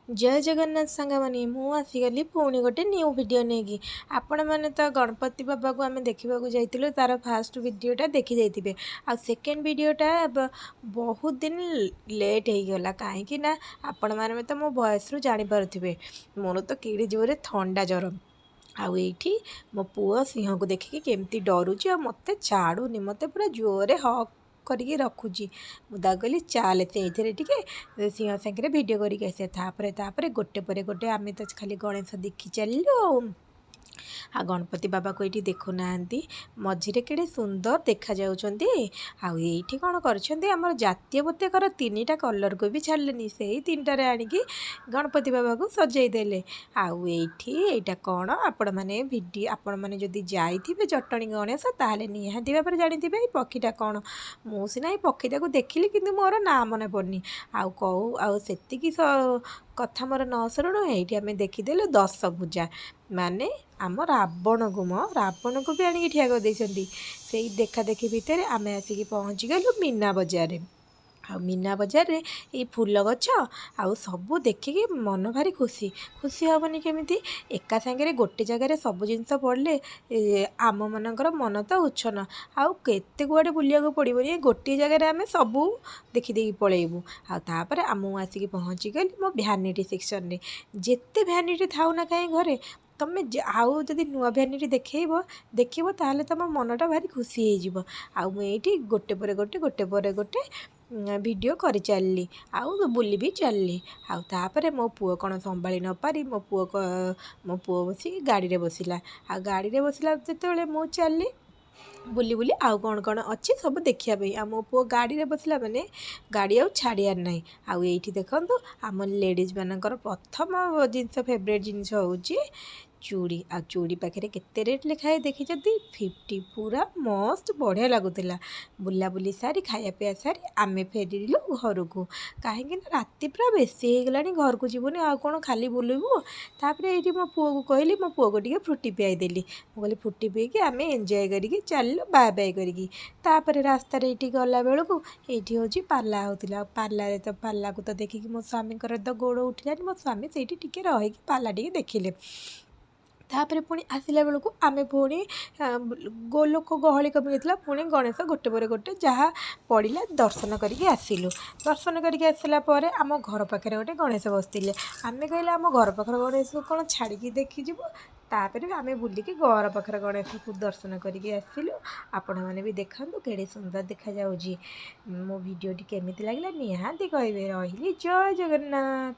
जय जगन्नाथ सांगमाने मु आसीगली पुणी गोटे न्यू वीडियो नहीं आपण मैंने तो गणपति बाबा को आम देखा जाइलु तार फास्ट वीडियोटा देखी जाइए आ सेकेंड वीडियोटा बहुत दिन लेट हो गला कहीं आपण मैंने तो मो वॉइस रु जानीपे मोर तो किड़ी जोरे थंडा जर आईठी मो पुओ सिंह को देखिकी केमती डरुची आ मत छाड़ूनी मत पूरा जोरे हक करके रखुची मुदा कहली चाल से सिंह सागर भिड करके आसे गोटे पर गोटे आम तो खाली गणेश देखी चलू आ गणपति बाबा को ये देखुना मझे केड़े सुंदर देखा जाउछंती आईठी कौन कर जातीय पताकार तीन टा कलर को भी छाड़े से तीन टारे आणिकी गणपति बाबा को सजाई देले आईठी यहाँ कौन आपण मैंने भिडियो आपण मैंने जदि जाइए जटणी गणेश ताहले निहाती भाव जानी पक्षीटा कौन मु सीना पक्षीटा को देखिली कि मोर ना मन पड़नी आउ कहू आती कथा मोर न शुणु ये आम देखीदेलु दश भुजा माने आम रावण को भी आणिक ठिया कर से देखा देखी भितर आम आसिक पहुँची गलु मीना बजार आ मीना बजार रे ये फूल गछ आउ सबू देखिकी मन भारी खुशी खुशी हेनी केमी एका सागर गोटे जगार सब जिनस पड़े आम मनकर मन तो उच्छन आउ केते कुआडे बुलिया पड़ोनी गोटे जगार आम सबू देखीदे पलैबू आपर आम आसिक पहुँची गली मो भ्यानिटी सेक्शन रे जेते भ्यानिटी थाउ ना कहीं घरे तमें आउ जदि नुआ भ्यानिटी देखो ताहले तुम मनटा भारी खुशी हो आईटी गोटे पर गोटे वीडियो कर चलली आउ बुली भी चलली आउे मो पुओ कौन संभाली न पारी मो पुओ बस गाड़ी रे बसिला आ गाड़ी रे बसिला जिते मु चलली बुली बुली आउ कौन कौन अच्छी सब देखापी आ मो पुओ गाड़ी रे बसला माने गाड़ी आउ छाड़ियार ना आईठी देखु आम लेडीज मानकर प्रथम जिनस फेवरेट जिनस हूँ चूड़ी आ चूड़ी पाखे केते रेट लिखाए देखी 50 पूरा मस्त बढ़िया लगुला बुलाबुली सारी खाया पिया सारी आम फेरिलु घर को कहीं राति पूरा बेसी होगला घर को जीवन आ कौन खाली बुलबू तापर ये मो पुओ को कहली मो पुओ को टे फ्रुटी पियाई देली कहली फ्रुटी पीकी आम एंजय करके चलू बाय बाय करके रास्तार ये गला बेलू ये हूँ पाला होता पार्लार तो पाला को तो देखिकी मो स्वामी तो गोड़ उठिलानी मो स्वामी से रहीकि पाला टे देखिले तापर पुणी आसला बेलू आम पुणी लोक गहली कमी गई पुणी गणेश गोटे पर गोटे जहाँ पड़ा दर्शन करके आसिलु दर्शन करके आसला आम घर पाखे गोटे गणेश बसते आम कहले आम घर पाखर गणेश को कौन छाड़ी देखीजु तापर आम बुलिकी घर पाखर गणेश को दर्शन करके आसिलु आपण मैंने भी देखा केड़े सुंदर देखा जाऊँगी मो भिडियोटी केमी लगे निहाती कहे रही जय जगन्नाथ।